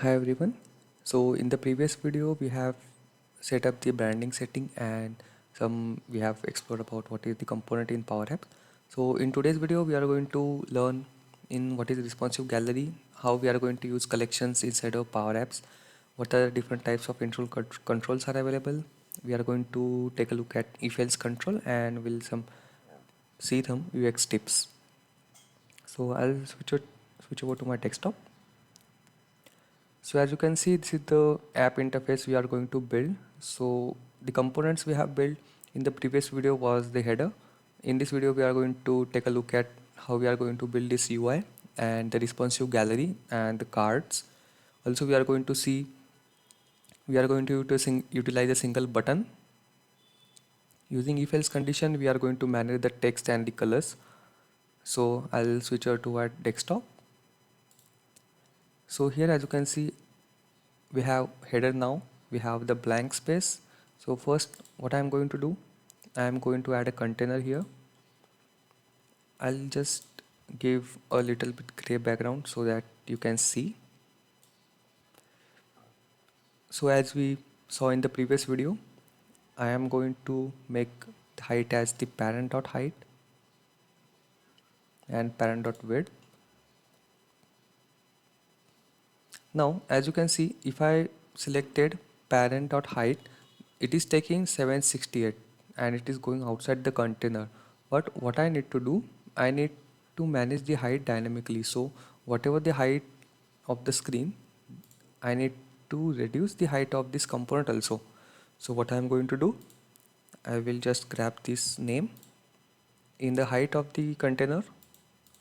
Hi everyone. So in the previous video we have set up the branding setting and we have explored about what is the component in PowerApps. So in today's video we are going to learn in what is responsive gallery, how we are going to use collections inside of PowerApps, what are the different types of controls are available. We are going to take a look at if else control and we'll see some UX tips. So I'll switch over to my desktop. So as you can see, this is the app interface we are going to build. So the components we have built in the previous video was the header. In this video, we are going to take a look at how we are going to build this UI and the responsive gallery and the cards. Also, we are going to utilize a single button. Using if else condition, we are going to manage the text and the colors. So I'll switch over to our desktop. So here, as you can see, we have header. Now we have the blank space. So first what I'm going to do, I'm going to add a container here. I'll just give a little bit gray background so that you can see. So as we saw in the previous video, I am going to make the height as the parent.height and parent.width. Now as you can see, if I selected parent.height, it is taking 768 and it is going outside the container. But what I need to do, I need to manage the height dynamically. So whatever the height of the screen, I need to reduce the height of this component also. So what I am going to do, I will just grab this name. In the height of the container,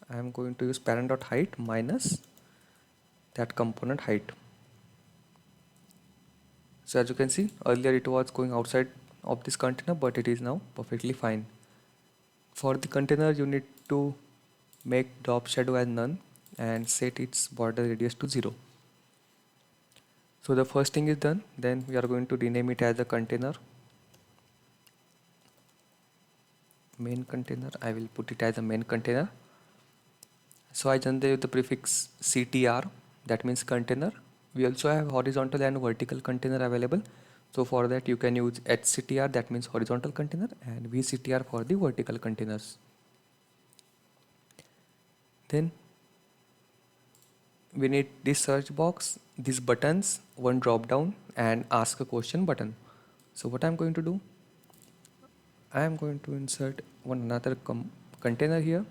I am going to use parent.height minus that component height. So as you can see, earlier it was going outside of this container, but it is now perfectly fine. For the container, you need to make drop shadow as none and set its border radius to 0. So the first thing is done. Then we are going to rename it as a container. Main container. I will put it as a main container. So I generate the prefix CTR, that means container. We also have horizontal and vertical container available. So for that you can use HCTR, that means horizontal container, and VCTR for the vertical containers. Then we need this search box, these buttons, one drop down and ask a question button. So what I'm going to do, I am going to insert one another container here.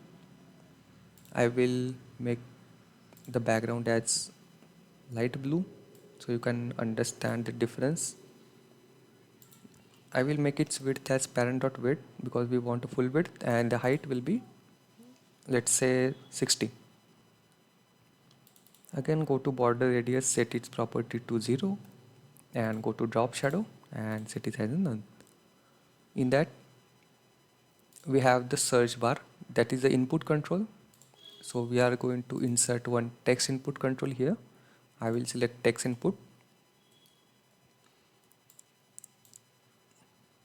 I will make the background as light blue so you can understand the difference. I will make its width as parent.width because we want a full width, and the height will be, let's say, 60. Again, go to border radius, set its property to 0 and go to drop shadow and set it as none. In that we have the search bar, that is the input control. So we are going to insert one text input control here. I will select text input.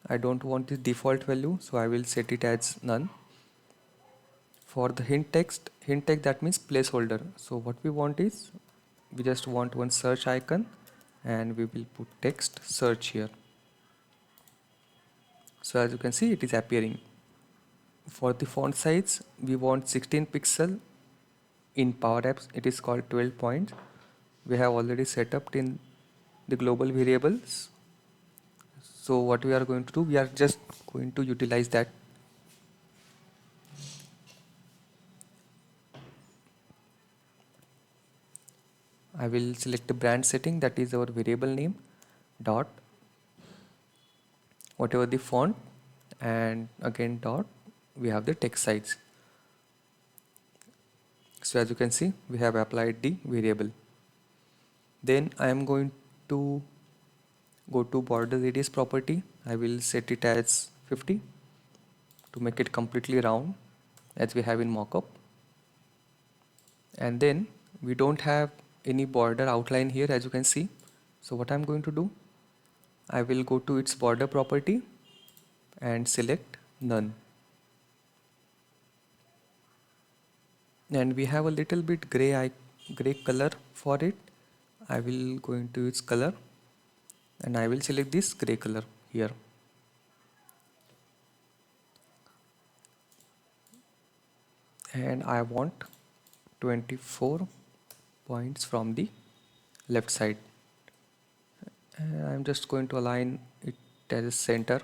I don't want the default value, so I will set it as none. For the hint text that means placeholder. So what we want is, we just want one search icon and we will put text search here. So as you can see, it is appearing. For the font size, we want 16 pixel. In PowerApps it is called 12 points. We have already set up in the global variables. So what we are going to do, we are just going to utilize that. I will select the brand setting, that is our variable name, dot whatever the font, and again dot, we have the text size. So as you can see, we have applied the variable. Then I am going to go to border radius property. I will set it as 50 to make it completely round as we have in Mockup. And then we don't have any border outline here, as you can see. So what I'm going to do, I will go to its border property and select none. And we have a little bit gray color for it. I will go into its color and I will select this gray color here. And I want 24 points from the left side. And I'm just going to align it as a center.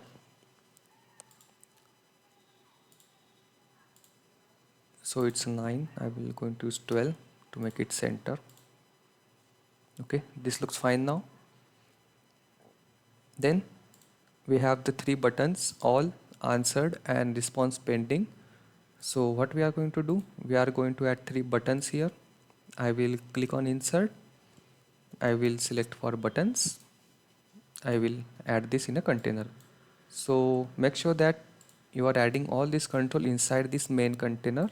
So it's 9. I will going to use 12 to make it center. Okay, this looks fine now. Then we have the 3 buttons, all, answered and response pending. So what we are going to do, we are going to add 3 buttons here. I will click on insert. I will select for buttons. I will add this in a container. So make sure that you are adding all this control inside this main container,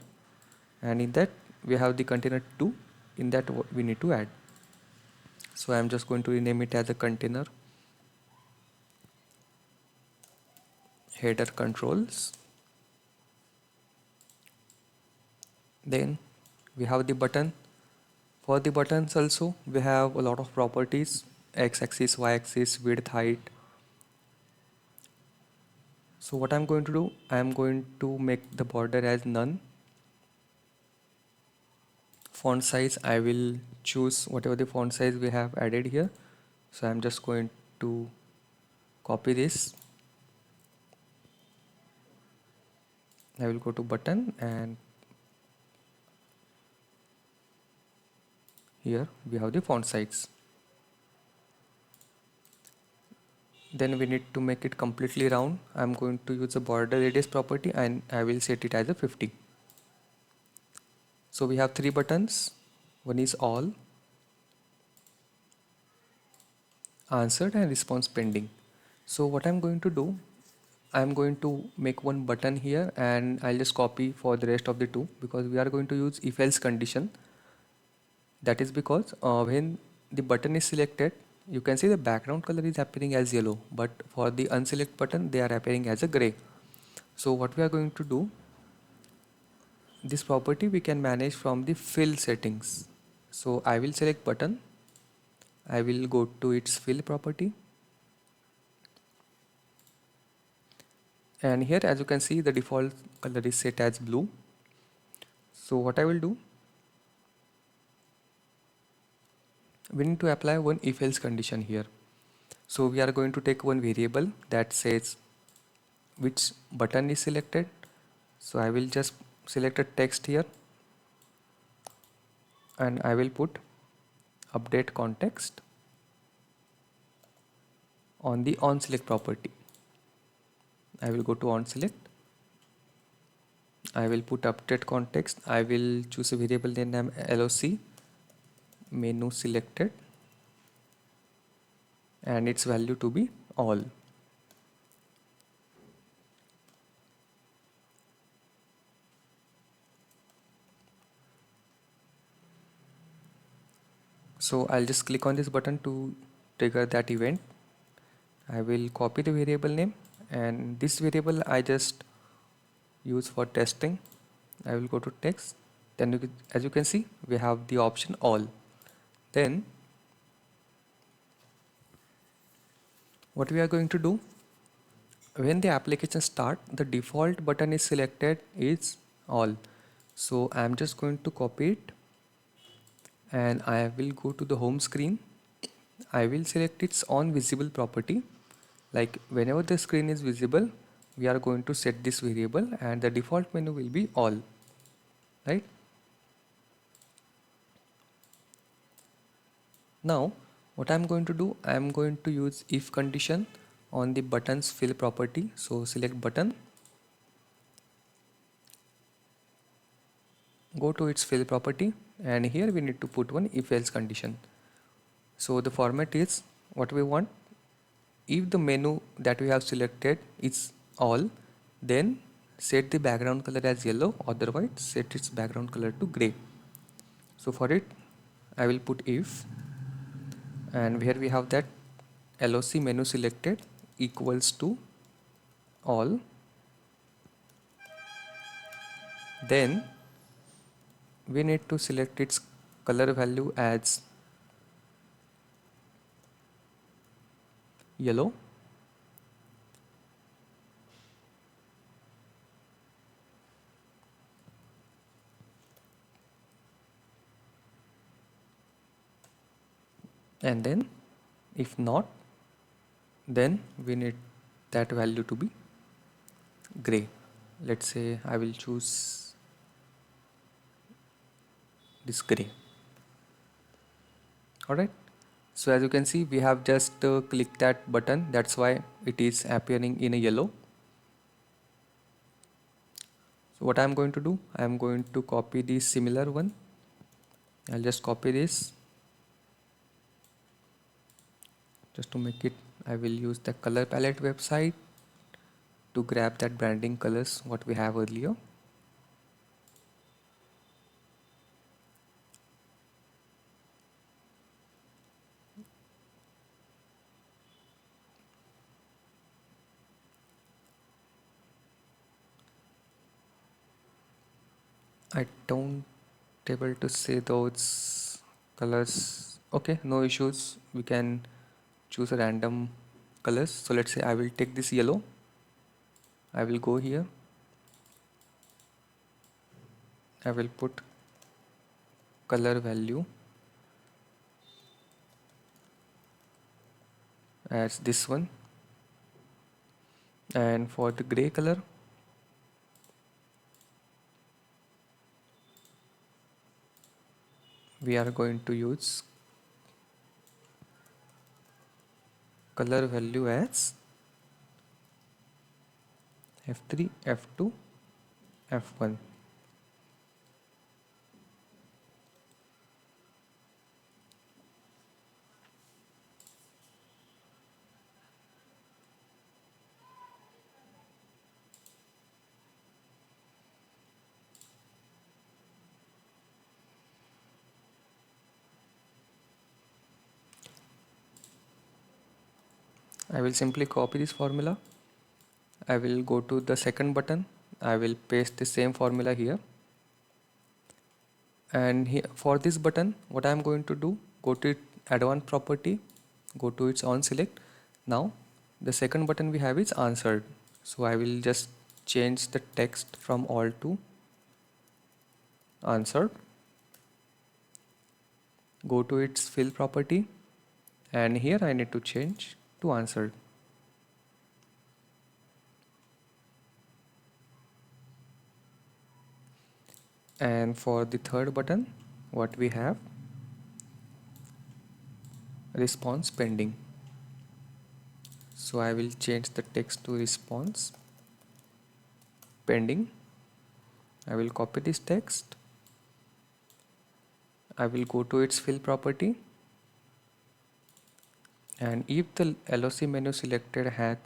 and in that we have the container 2, in that we need to add. So I am just going to rename it as a container header controls. Then we have the button. For the buttons also we have a lot of properties: x-axis, y-axis, width, height. So what I'm going to do, I'm going to make the border as none. Font size, I will choose whatever the font size we have added here. So I'm just going to copy this. I will go to button, and here we have the font size. Then we need to make it completely round. I'm going to use the border radius property and I will set it as a 50. So we have 3 buttons. One is all, answered and response pending. So what I'm going to do, I'm going to make one button here and I'll just copy for the rest of the 2, because we are going to use if else condition. That is because when the button is selected, you can see the background color is appearing as yellow, but for the unselect button they are appearing as a gray. So what we are going to do, this property we can manage from the fill settings. So I will select button, I will go to its fill property, and here as you can see the default color is set as blue. So what I will do, we need to apply one if else condition here. So we are going to take one variable that says which button is selected. So I will just select a text here and I will put update context on the on select property. I will go to on select. I will put update context. I will choose a variable name LOC menu selected and its value to be all. So I'll just click on this button to trigger that event. I will copy the variable name, and this variable I just use for testing. I will go to text. Then as you can see, we have the option all. Then what we are going to do, when the application start, the default button is selected is all. So I'm just going to copy it and I will go to the home screen. I will select its on visible property. Like whenever the screen is visible, we are going to set this variable and the default menu will be all, right? Now what I'm going to do, I'm going to use if condition on the button's fill property. So select button, go to its fill property, and here we need to put one if else condition. So the format is what we want. If the menu that we have selected is all, then set the background color as yellow, otherwise set its background color to gray. So for it I will put if, and here we have that LOC menu selected equals to all. Then we need to select its color value as yellow. And then if not, then we need that value to be gray. Let's say I will choose this gray. Alright. So as you can see, we have just clicked that button. That's why it is appearing in a yellow. So what I'm going to do, I'm going to copy the similar one. I'll just copy this. Just to make it, I will use the color palette website to grab that branding colors what we have earlier. I don't able to see those colors. Okay, no issues. We can choose a random colors. So let's say I will take this yellow. I will go here. I will put color value as this one. And for the gray color, we are going to use color value as F3, F2, F1. I will simply copy this formula. I will go to the second button. I will paste the same formula here. And here for this button, what I am going to do, go to advanced property, go to its on select. Now the second button we have is answered. So I will just change the text from all to answered. Go to its fill property, and here I need to change to answered. And for the third button, what we have, response pending. So I will change the text to response pending. I will copy this text. I will go to its fill property, and if the LOC menu selected has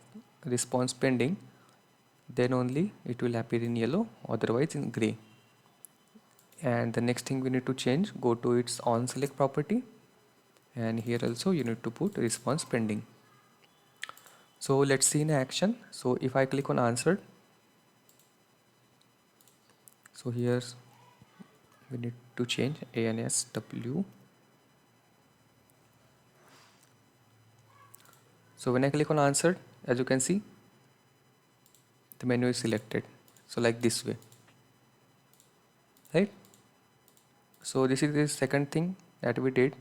response pending, then only it will appear in yellow, otherwise in gray. And the next thing we need to change, go to its on select property, and here also you need to put response pending. So let's see in action. So if I click on answered, so here we need to change ANSW. So when I click on answered, as you can see, the menu is selected. So like this way, right? So this is the second thing that we did.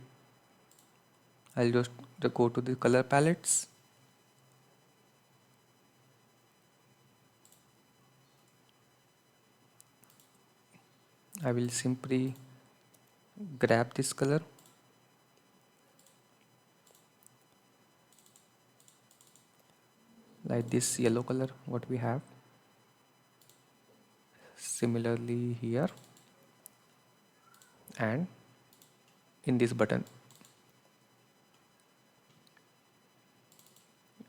I'll just go to the color palettes. I will simply grab this color, like this yellow color what we have. Similarly here and in this button.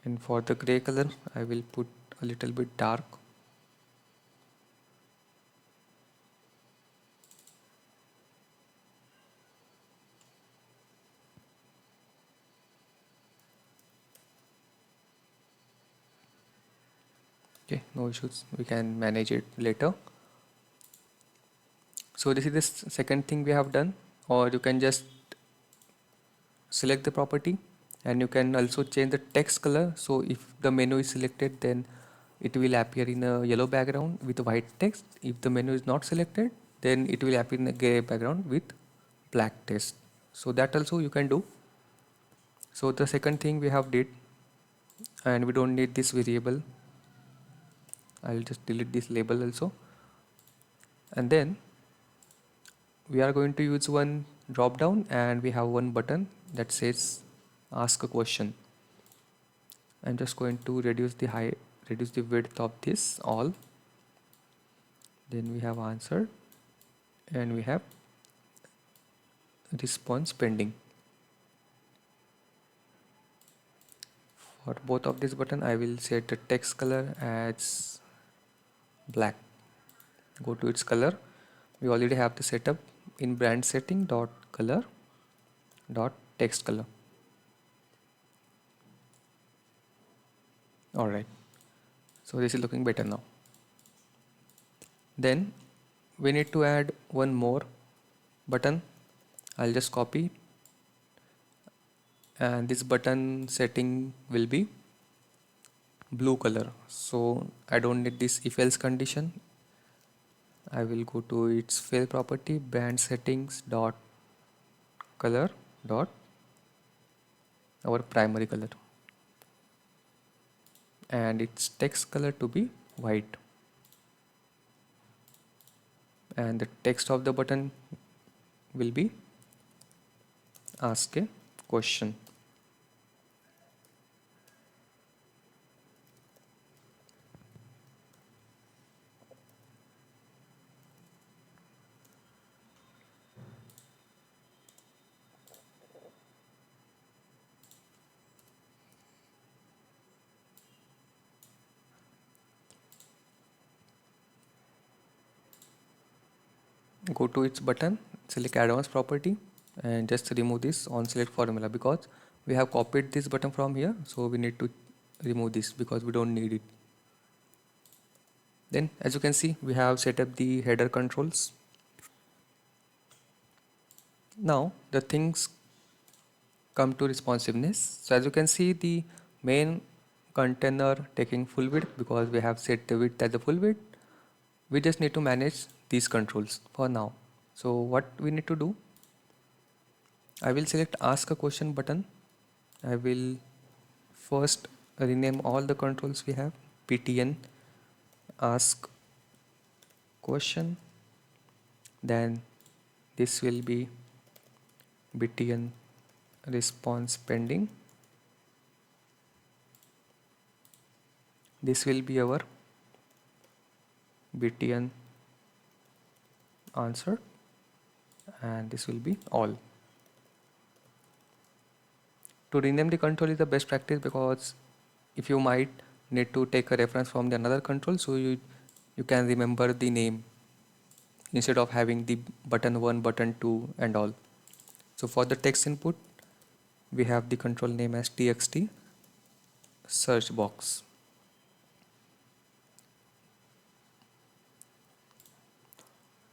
And for the gray color, I will put a little bit dark. Okay, no issues, we can manage it later. So this is the second thing we have done, or you can just select the property And you can also change the text color. So if the menu is selected, then it will appear in a yellow background with white text. If the menu is not selected, then it will appear in a gray background with black text. So that also you can do. So the second thing we have did, and we don't need this variable. I'll just delete this label also. And then we are going to use one drop down, and we have one button that says ask a question. I'm just going to reduce the width of this all. Then we have answer, and we have response pending. For both of this button, I will set the text color as black. Go to its color. We already have the setup in brand setting dot color dot text color. Alright, so this is looking better now. Then we need to add one more button. I'll just copy, and this button setting will be blue color. So I don't need this if else condition. I will go to its fill property, brand settings dot color dot our primary color, and its text color to be white, and the text of the button will be ask a question. Go to its button, select advanced property, and just remove this on select formula, because we have copied this button from here, so we need to remove this because we don't need it. Then as you can see, we have set up the header controls. Now the things come to responsiveness. So as you can see, the main container taking full width because we have set the width as the full width. We just need to manage these controls for now. So what we need to do, I will select ask a question button. I will first rename all the controls we have, ptn ask question, then this will be btn response pending, this will be our btn answer, and this will be all. To rename the control is the best practice, because if you might need to take a reference from the another control, so you can remember the name instead of having the button 1, button 2 and all. So for the text input, we have the control name as txt search box.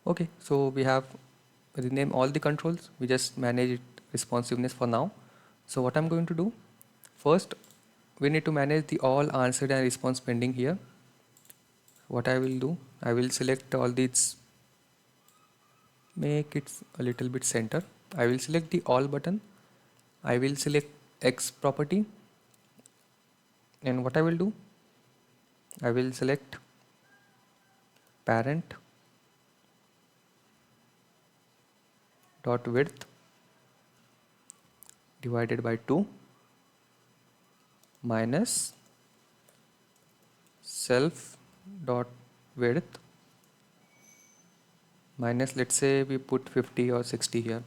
Okay, so we have renamed all the controls. We just manage it responsiveness for now. So what I'm going to do, first we need to manage the all answered and response pending here. What I will do, I will select all these, make it a little bit center. I will select the all button. I will select X property, and what I will do, I will select parent dot width divided by 2 minus self dot width minus, let's say we put 50 or 60 here.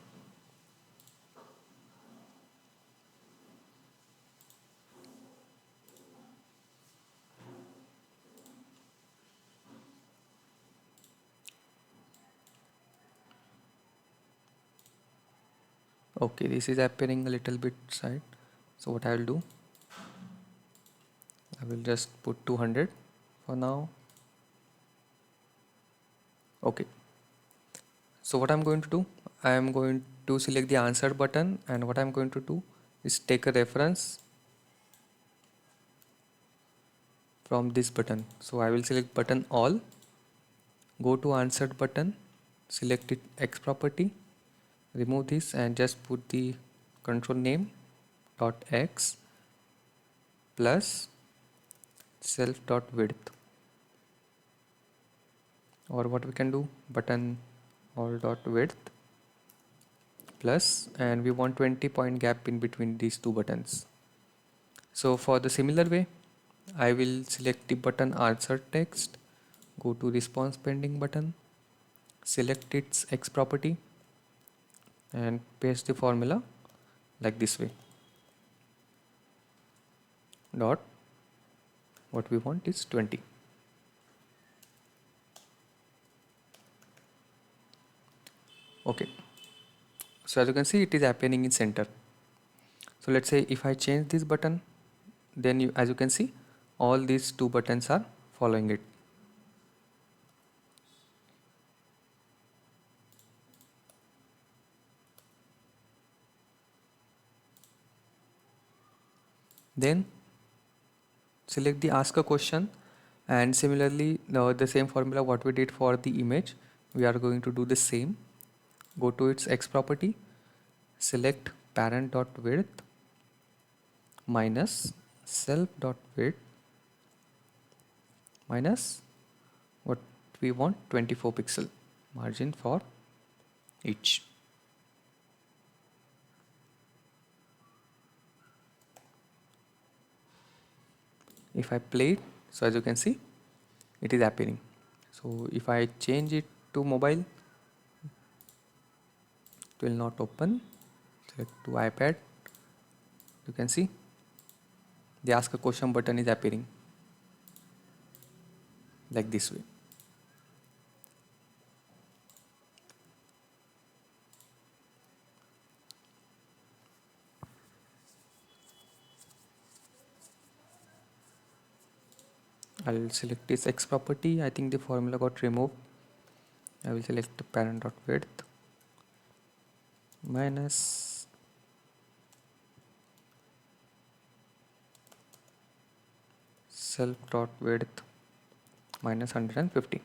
Okay, this is appearing a little bit side. So what I will do, I will just put 200 for now. Okay. So what I'm going to do, I am going to select the answer button, and what I'm going to do, is take a reference from this button. So I will select button all, go to answered button, select it X property, remove this and just put the control name dot X plus self dot width, or what we can do, button all dot width plus, and we want 20 point gap in between these two buttons. So for the similar way, I will select the button answer text, go to response pending button, select its X property and paste the formula like this way. Dot, what we want is 20. Okay. So as you can see, it is appearing in center. So let's say if I change this button, then as you can see, all these two buttons are following it. Then select the ask a question, and similarly the same formula what we did for the image, we are going to do the same. Go to its X property, select parent dot width minus self dot width minus what we want, 24 pixel margin for each. If I play it, so as you can see, it is appearing. So if I change it to mobile, it will not open. Select to iPad, you can see the ask a question button is appearing like this way. I'll select this X property. I think the formula got removed. I will select the parent dot width minus self dot width minus 150.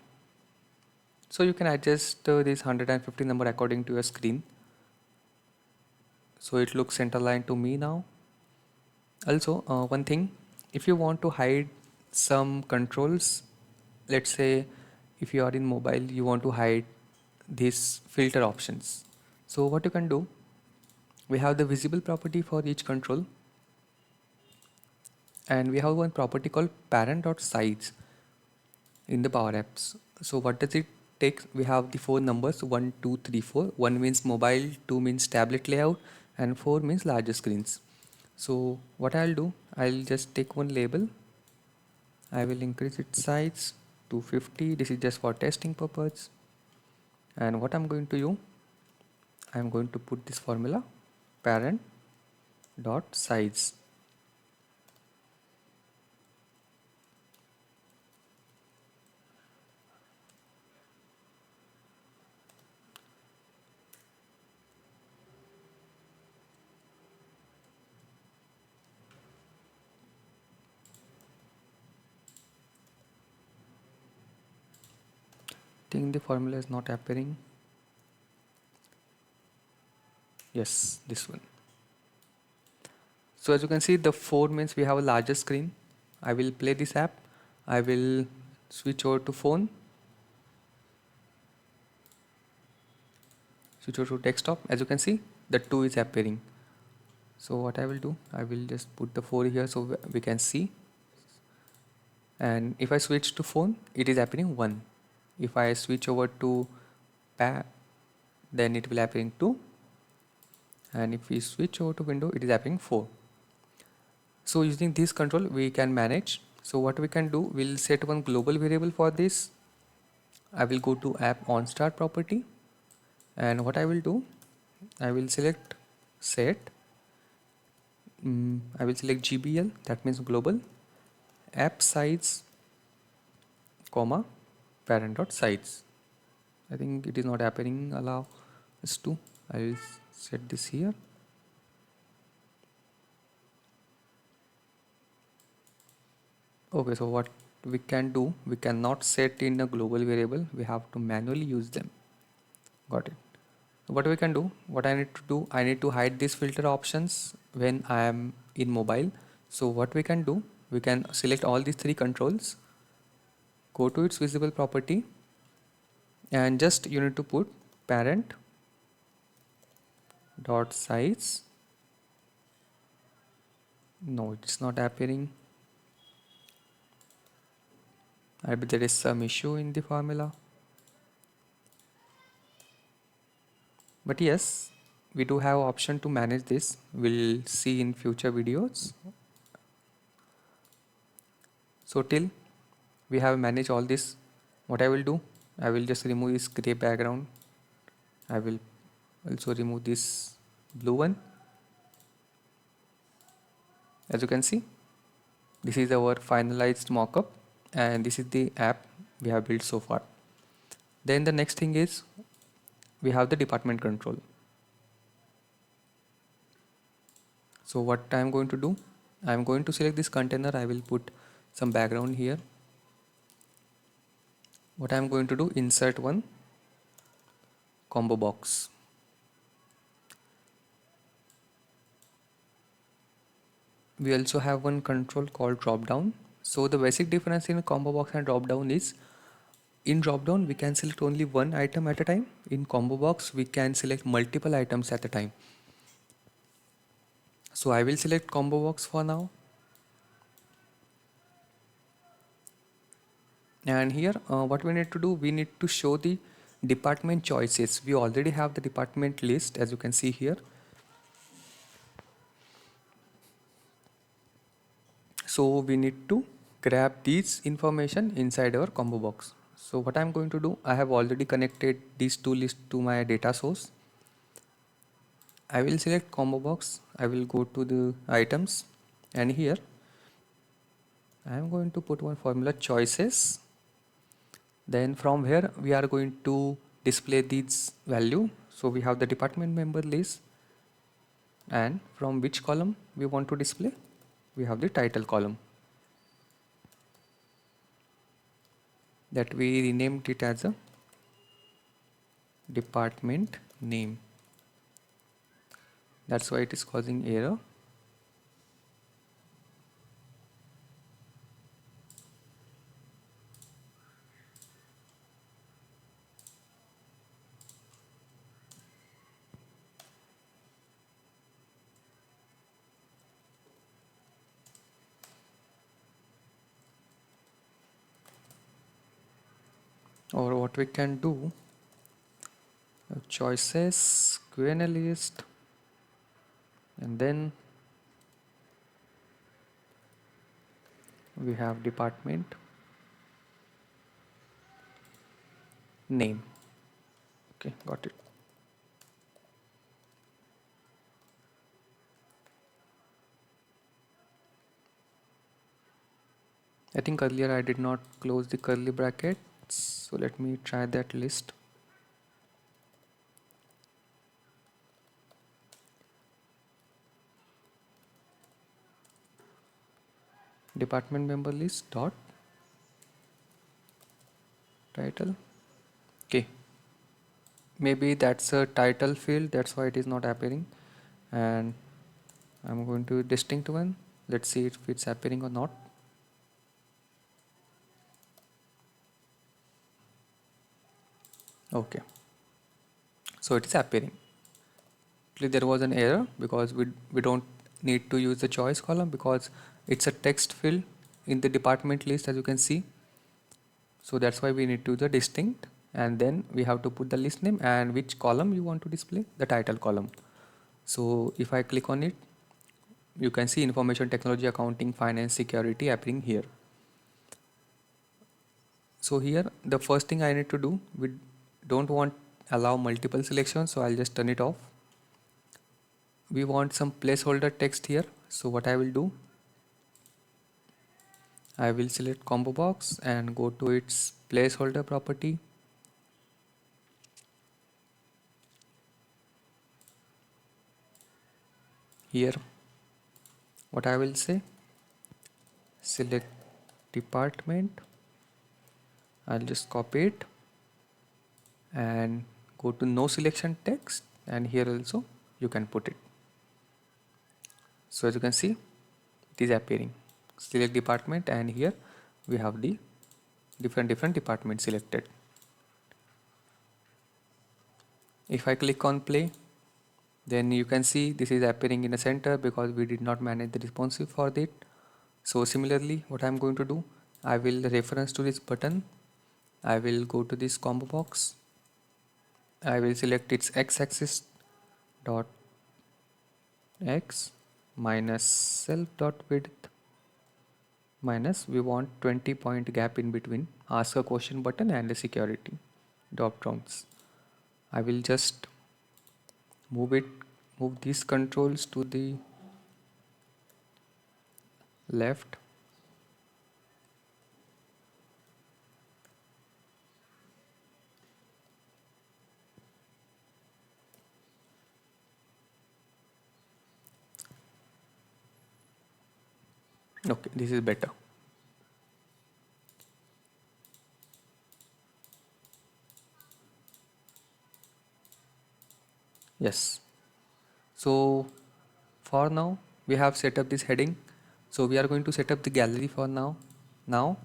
So you can adjust this 150 number according to your screen. So it looks center line to me now. Also, one thing, if you want to hide some controls, let's say if you are in mobile, you want to hide these filter options. So what you can do, we have the visible property for each control, and we have one property called parent.size in the PowerApps. So what does it take? We have the four numbers 1, 2, 3, 4. 1 means mobile, 2 means tablet layout, and 4 means larger screens. So what I'll do, I'll just take one label. I will increase its size to 50. This is just for testing purpose. And what I'm going to do, I'm going to put this formula parent dot size. I think the formula is not appearing. Yes, this one. So as you can see, the 4 means we have a larger screen. I will play this app. I will switch over to phone. Switch over to desktop. As you can see, the 2 is appearing. So what I will do, I will just put the 4 here so we can see. And if I switch to phone, it is appearing 1. If I switch over to pad, then it will appearing 2. And if we switch over to window, it is appearing 4. So using this control, we can manage. So what we can do, we'll set one global variable for this. I will go to app on start property, and what I will do, I will select set. I will select GBL, that means global, app size, comma, parent dot size. I think it is not appearing. Allow us to. I will set this here. Okay, so what we can do, we cannot set in a global variable, we have to manually use them. Got it. So what we can do, what I need to do, I need to hide these filter options when I am in mobile. So what we can do, we can select all these three controls, go to its visible property, and just you need to put parent dot size. No, it's not appearing. Maybe there is some issue in the formula. But yes, we do have option to manage this. We'll see in future videos. So till we have managed all this, what I will do, I will just remove this gray background. I will also remove this blue one. As you can see, this is our finalized mockup, and this is the app we have built so far. Then the next thing is we have the department control. So what I am going to do, I am going to select this container. I will put some background here. What I am going to do, insert one combo box. We also have one control called drop down. So the basic difference in combo box and drop down is, in drop down we can select only one item at a time. In combo box we can select multiple items at a time. So I will select combo box for now. And here what we need to do, we need to show the department choices. We already have the department list, as you can see here. So we need to grab these information inside our combo box. So what I'm going to do, I have already connected these two lists to my data source. I will select combo box. I will go to the items, and here I am going to put one formula choices. Then from here we are going to display these value. So we have the department member list, and from which column we want to display, we have the title column that we renamed it as a department name. That's why it is causing error. Or what we can do, choices QNA list, and then we have department name. Okay, got it. I think earlier I did not close the curly brackets, so let me try that list. Department member list dot title. Okay, maybe that's a title field, that's why it is not appearing. And I'm going to distinct one. Let's see if it's appearing or not. Okay, so it is appearing. Actually there was an error because we don't need to use the choice column because it's a text field in the department list, as you can see. So that's why we need to use the distinct, and then we have to put the list name and which column you want to display, the title column. So if I click on it, you can see information technology, accounting, finance, security appearing here. So here the first thing I need to do, we don't want allow multiple selections, so I'll just turn it off. We want some placeholder text here, so what I will do, I will select combo box and go to its placeholder property. Here what I will say, select department. I'll just copy it and go to no selection text, and here also you can put it. So as you can see, it is appearing. Select department, and here we have the different departments selected. If I click on play, then you can see this is appearing in the center because we did not manage the responsive for it. So similarly, what I'm going to do, I will reference to this button. I will go to this combo box. I will select its x-axis dot x minus self dot width minus, we want 20-point gap in between ask a question button and the security drop downs. I will just move these controls to the left. Okay, this is better. Yes. So for now we have set up this heading. So we are going to set up the gallery for now. Now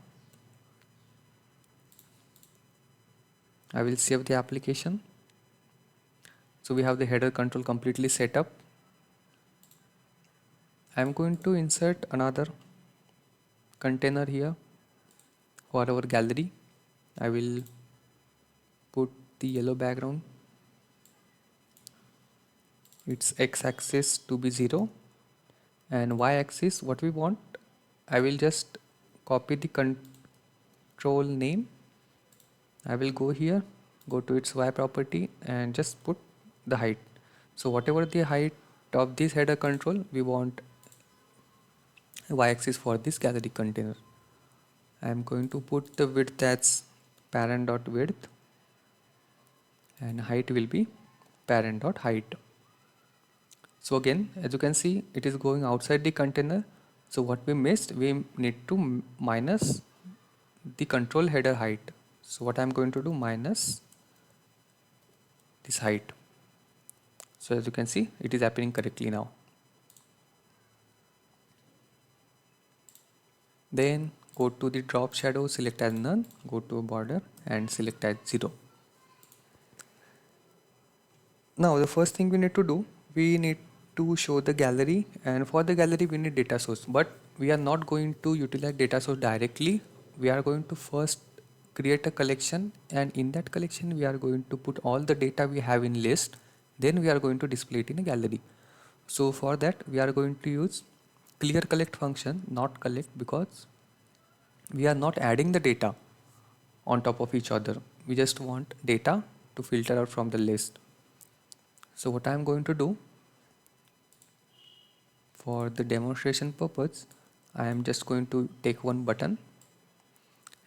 I will save the application. So we have the header control completely set up. I am going to insert another container here for our gallery. I will put the yellow background, its x-axis to be 0 and y-axis what we want. I will just copy the control name. I will go here, go to its y property and just put the height. So whatever the height of this header control, we want y-axis for this gallery container. I am going to put the width as parent.width and height will be parent.height. So again, as you can see, it is going outside the container. So what we missed, we need to minus the control header height. So what I'm going to do, minus this height. So as you can see, it is happening correctly now. Then go to the drop shadow, select as none, go to border and select as 0. Now the first thing we need to do, we need to show the gallery, and for the gallery we need data source, but we are not going to utilize data source directly. We are going to first create a collection, and in that collection we are going to put all the data we have in list, then we are going to display it in a gallery. So for that we are going to use clear collect function, not collect, because we are not adding the data on top of each other. We just want data to filter out from the list. So what I am going to do, for the demonstration purpose, I am just going to take one button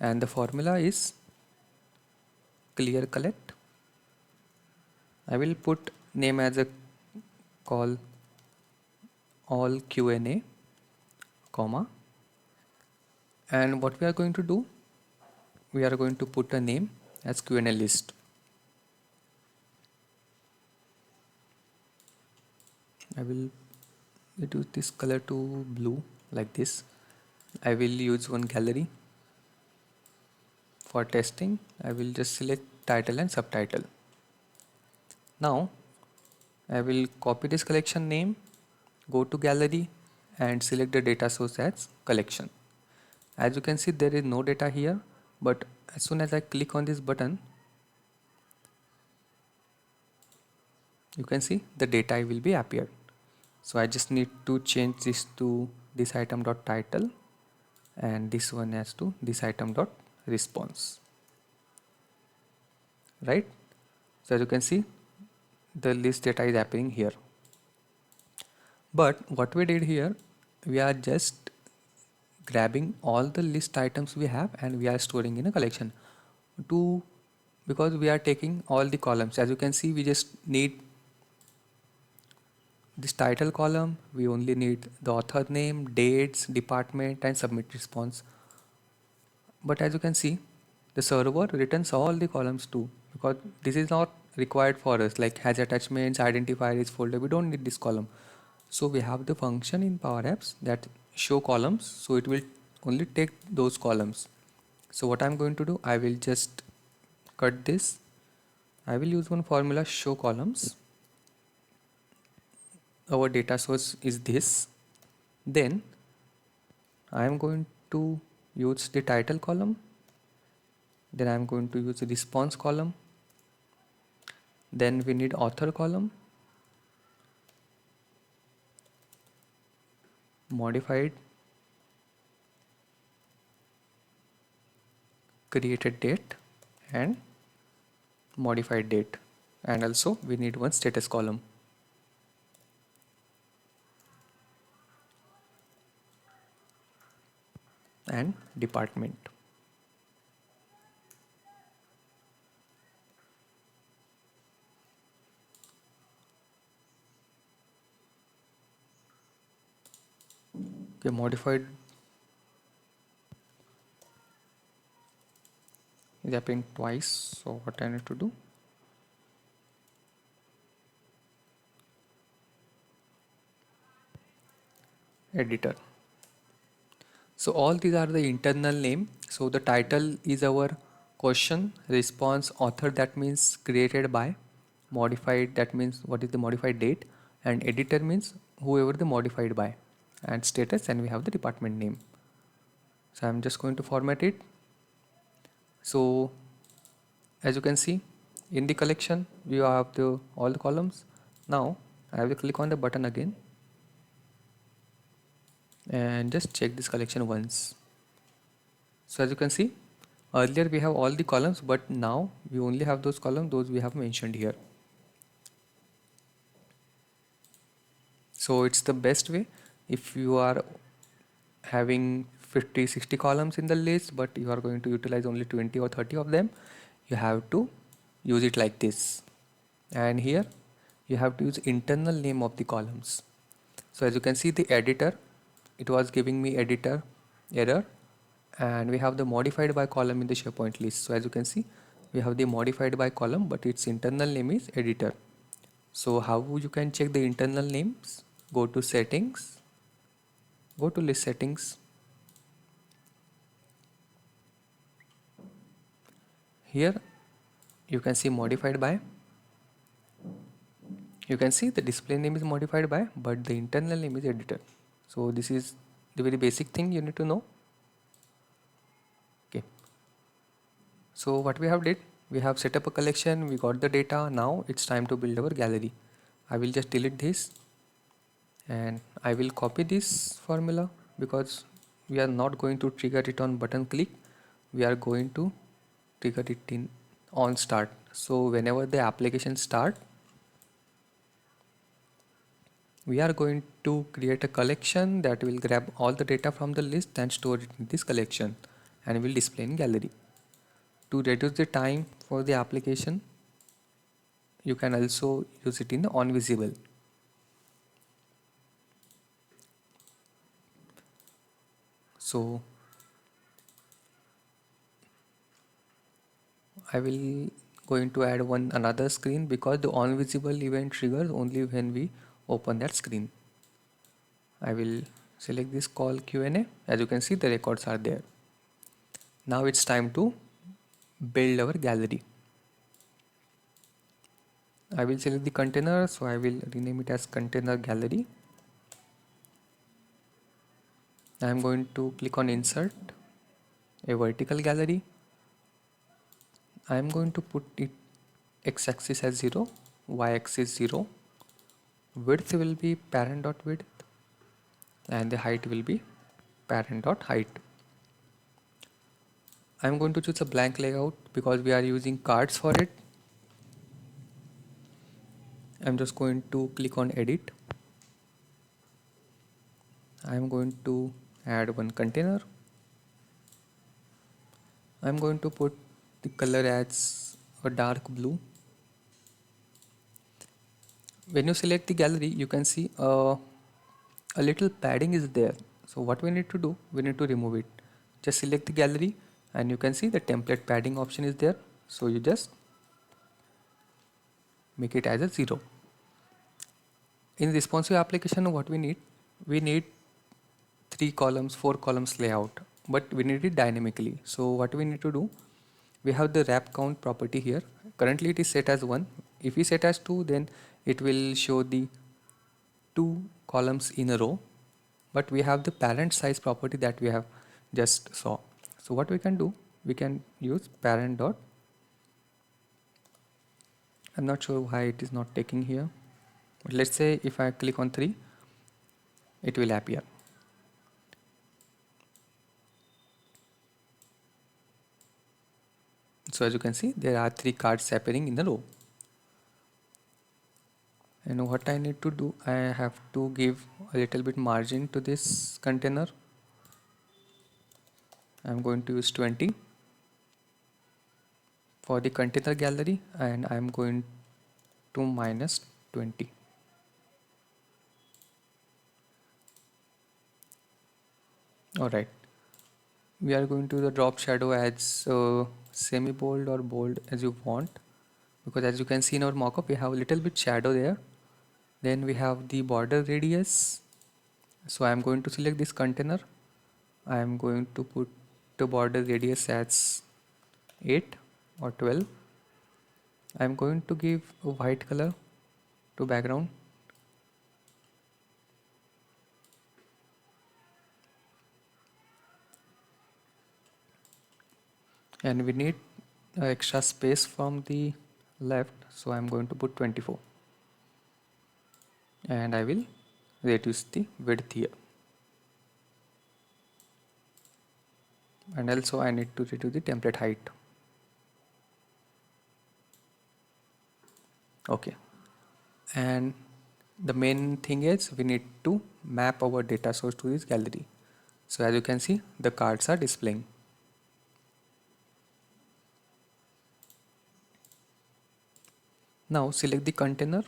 and the formula is clear collect. I will put name as a call all QNA, comma, and what we are going to do, we are going to put a name as QNA list. I will reduce this color to blue like this. I will use one gallery. For testing, I will just select title and subtitle. Now I will copy this collection name, go to gallery and select the data source as collection. As you can see, there is no data here, but as soon as I click on this button, you can see the data will be appeared. So I just need to change this to this item dot title and this one as to this item dot response. Right? So as you can see, the list data is appearing here. But what we did here, we are just grabbing all the list items we have and we are storing in a collection to, because we are taking all the columns. As you can see, we just need this title column, we only need the author name, dates, department and submit response. But as you can see, the server returns all the columns too, because this is not required for us, like has attachments, identifier is folder. We don't need this column. So we have the function in PowerApps that show columns. So it will only take those columns. So what I'm going to do, I will just cut this. I will use one formula, show columns. Our data source is this. Then I am going to use the title column. Then I am going to use the response column. Then we need author column, modified, created date, and modified date. And also we need one status column. And department. Okay, modified is happening twice. So what I need to do? Editor. So all these are the internal name. So the title is our question, response, author, that means created by, modified, that means what is the modified date, and editor means whoever the modified by, and status, and we have the department name. So I'm just going to format it. So as you can see, in the collection you have the all the columns. Now I will click on the button again and just check this collection once. So as you can see, earlier we have all the columns, but now we only have those columns, those we have mentioned here. So it's the best way if you are having 50-60 columns in the list, but you are going to utilize only 20 or 30 of them. You have to use it like this. And here you have to use internal name of the columns. So as you can see, the editor, it was giving me editor error, and we have the modified by column in the SharePoint list. So as you can see, we have the modified by column, but its internal name is editor. So how you can check the internal names? Go to settings, go to list settings. Here you can see modified by. You can see the display name is modified by, but the internal name is editor. So this is the very basic thing you need to know. Okay. So what we have did, we have set up a collection, we got the data. Now it's time to build our gallery. I will just delete this and I will copy this formula, because we are not going to trigger it on button click. We are going to trigger it in on start. So whenever the application start, we are going to create a collection that will grab all the data from the list and store it in this collection, and will display in gallery. To reduce the time for the application, you can also use it in the on visible. So I will going to add one another screen, because the on visible event triggers only when we open that screen. I will select this call QNA. As you can see, the records are there. Now it's time to build our gallery. I will select the container, so I will rename it as container gallery. I am going to click on insert a vertical gallery. I am going to put it x-axis as 0, y-axis 0, width will be parent.width, and the height will be parent.height. I am going to choose a blank layout because we are using cards for it. I am just going to click on edit. I am going to add one container. I am going to put the color as a dark blue. When you select the gallery, you can see a little padding is there. So what we need to do, we need to remove it. Just select the gallery and you can see the template padding option is there, so you just make it as a 0. In responsive application, what we need 3 columns, 4 columns layout, but we need it dynamically. So what we need to do, we have the wrap count property here. Currently it is set as 1. If we set as 2, then it will show the 2 columns in a row, but we have the parent size property that we have just saw. So what we can do, we can use parent dot, I'm not sure why it is not taking here, but let's say if I click on 3, it will appear. So as you can see, there are 3 cards appearing in a row. And what I need to do, I have to give a little bit margin to this container. I'm going to use 20 for the container gallery, and I'm going to minus 20. Alright, we are going to the drop shadow as semi bold or bold as you want, because as you can see in our mockup, we have a little bit shadow there. Then we have the border radius. So I'm going to select this container. I'm going to put the border radius as 8 or 12. I'm going to give a white color to background. And we need extra space from the left, so I'm going to put 24. And I will reduce the width here. And also I need to reduce the template height. Okay. And the main thing is we need to map our data source to this gallery. So as you can see, the cards are displaying. Now select the container.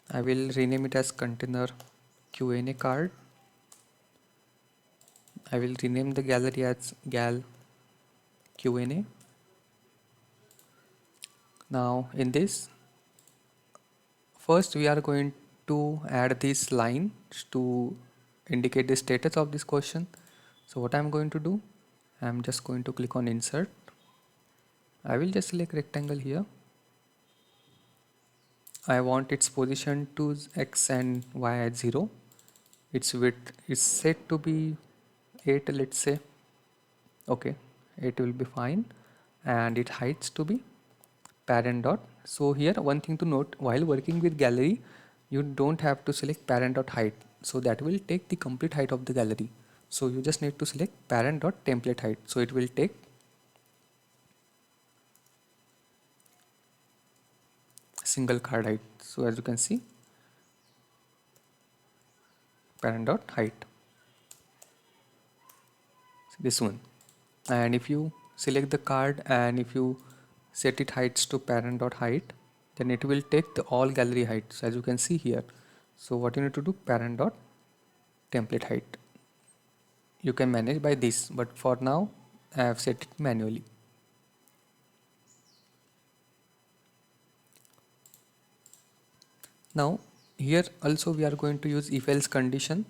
I will rename it as container QNA card. I will rename the gallery as gal QNA. Now in this, first we are going to add this line to indicate the status of this question. So what I'm going to do, I'm just going to click on insert. I will just select rectangle here. I want its position to x and y at 0. Its width is set to be 8, let's say. Okay, it will be fine. And it heights to be parent dot. So here one thing to note, while working with gallery, you don't have to select parent dot height. So that will take the complete height of the gallery. So you just need to select parent dot template height. So it will take single card height. So as you can see, parent dot height, this one. And if you select the card and if you set it heights to parent dot height, then it will take the all gallery heights as you can see here. So what you need to do, parent dot template height. You can manage by this, but for now I have set it manually. Now here also we are going to use if else condition.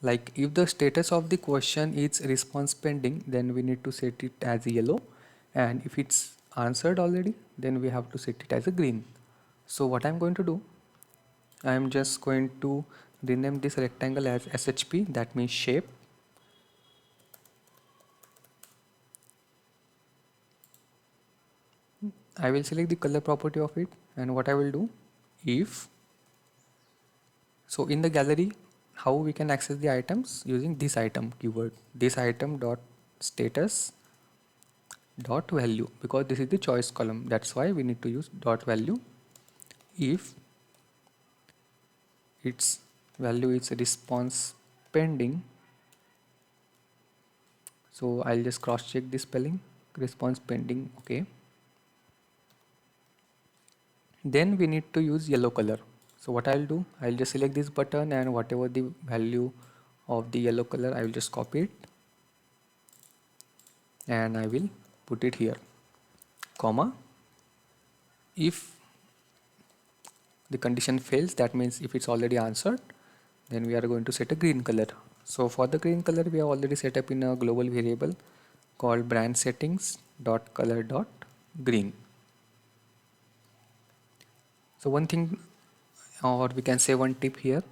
Like if the status of the question is response pending, then we need to set it as yellow, and if it's answered already, then we have to set it as a green. So what I'm going to do, I'm just going to rename this rectangle as SHP, that means shape. I will select the color property of it, and what I will do, if, so in the gallery, how we can access the items, using this item keyword, this item dot status dot value, because this is the choice column, that's why we need to use dot value. If its value is response pending, so I'll just cross check the spelling, response pending, okay. Then we need to use yellow color. So what I'll do, I'll just select this button, and whatever the value of the yellow color, I will just copy it and I will put it here, comma. If the condition fails, that means if it's already answered, then we are going to set a green color. So for the green color, we have already set up in a global variable called brand settings dot color dot green. So one thing, or we can say one tip here,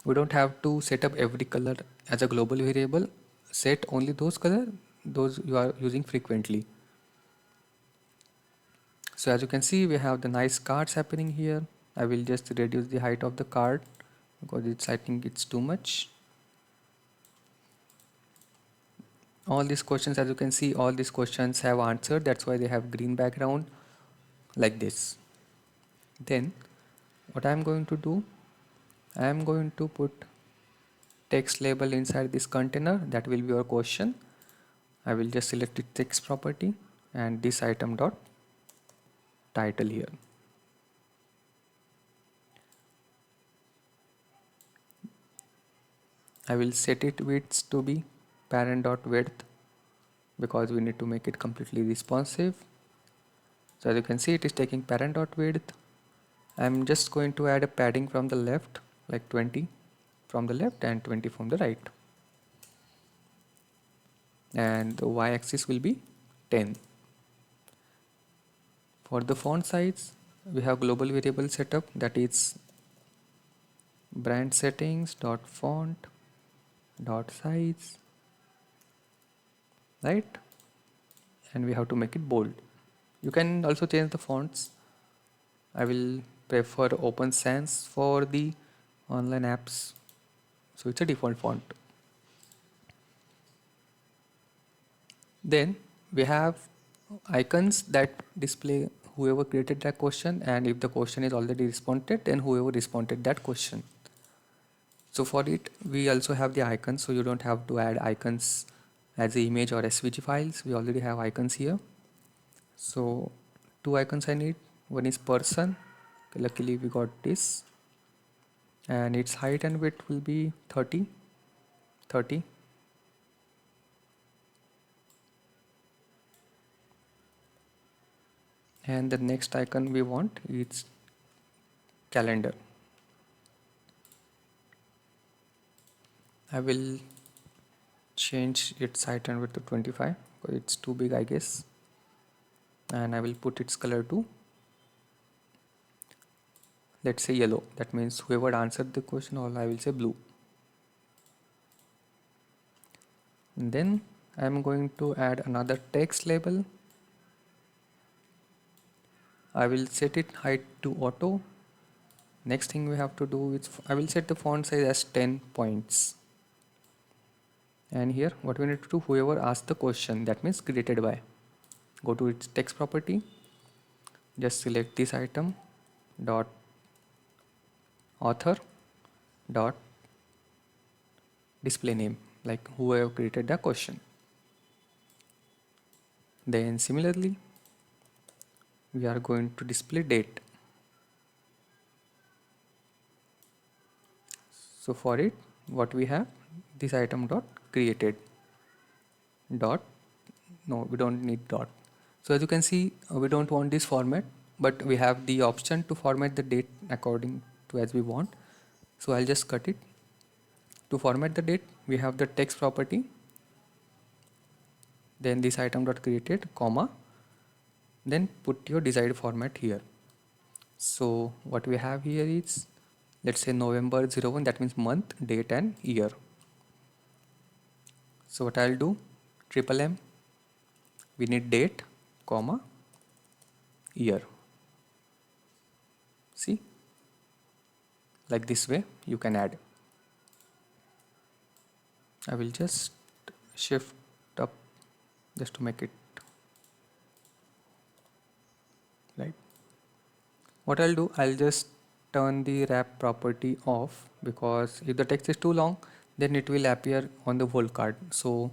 we don't have to set up every color as a global variable. Set only those color those you are using frequently. So as you can see, we have the nice cards happening here. I will just reduce the height of the card because I think it's too much. All these questions, as you can see, all these questions have answered. That's why they have green background like this. Then what I'm going to do, I'm going to put text label inside this container. That will be your question. I will just select the text property and this item dot title here. I will set it width to be parent dot width because we need to make it completely responsive. So as you can see, it is taking parent dot width. I'm just going to add a padding from the left, like 20 from the left and 20 from the right. And the y-axis will be 10. For the font size, we have global variable setup, that is brand settings dot font dot size, right? And we have to make it bold. You can also change the fonts. I will prefer Open Sans for the online apps, so it's a default font. Then we have icons that display whoever created that question, and if the question is already responded, then whoever responded that question. So for it, we also have the icons, so you don't have to add icons as the image or SVG files. We already have icons here. So two icons I need. One is person. Luckily we got this, and its height and width will be 30. And the next icon we want is calendar. I will change its height and width to 25 because it's too big, I guess. And I will put its color to, let's say, yellow. That means whoever answered the question, or I will say blue. And then I'm going to add another text label. I will set it height to auto. Next thing we have to do is I will set the font size as 10 points. And here what we need to do, whoever asked the question, that means created by, go to its text property, just select this item dot author dot display name, like whoever created the question. Then similarly we are going to display date. So for it, what we have, this item dot created dot, no, we don't need dot. So as you can see, we don't want this format, but we have the option to format the date according to as we want. So I'll just cut it. To format the date, we have the text property, then this item dot created, comma, then put your desired format here. So what we have here is, let's say November 01, that means month, date and year. So what I'll do, triple M, we need date, comma, year. See, like this way you can add. I will just shift up just to make it right. What I'll do, I'll just turn the wrap property off, because if the text is too long, then it will appear on the whole card. So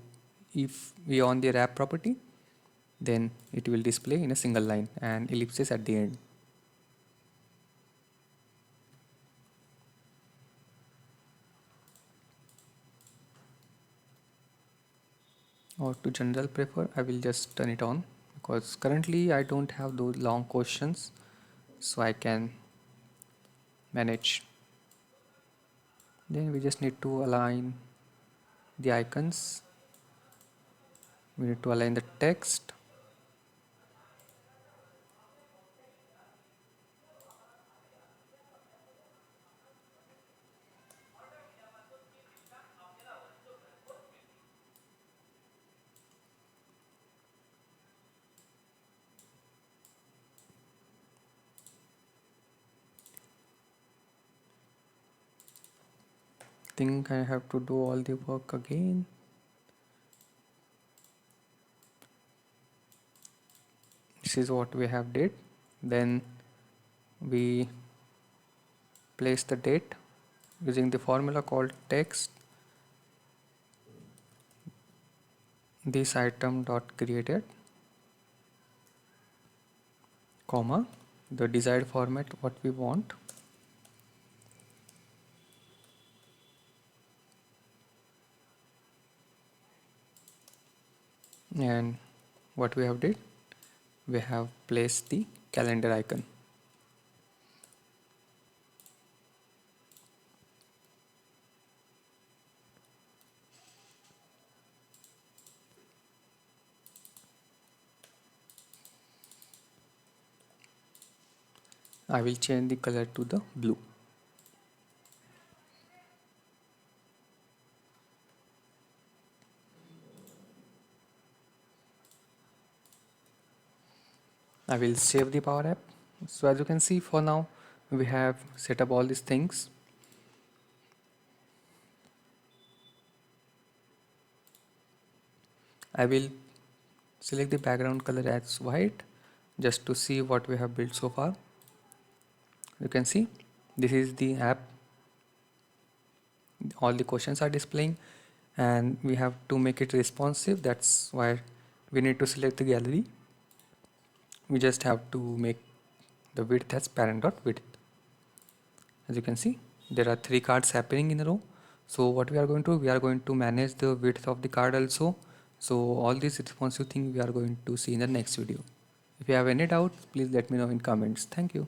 if we on the wrap property, then it will display in a single line and ellipses at the end. or to general prefer, I will just turn it on because currently I don't have those long questions, so I can manage. Then we just need to align the icons. We need to align the text. Think I have to do all the work again. This is what we have did. Then we place the date using the formula called text this item dot created, comma, the desired format what we want, and what we have did, we have placed the calendar icon. I will change the color to the blue. I will save the Power App. So as you can see, for now we have set up all these things. I will select the background color as white just to see what we have built so far. You can see this is the app, all the questions are displaying, and we have to make it responsive. That's why we need to select the gallery. We just have to make the width as parent.width. As you can see, there are 3 cards happening in a row. So what we are going to manage the width of the card also. So all these responsive things we are going to see in the next video. If you have any doubts, please let me know in comments. Thank you.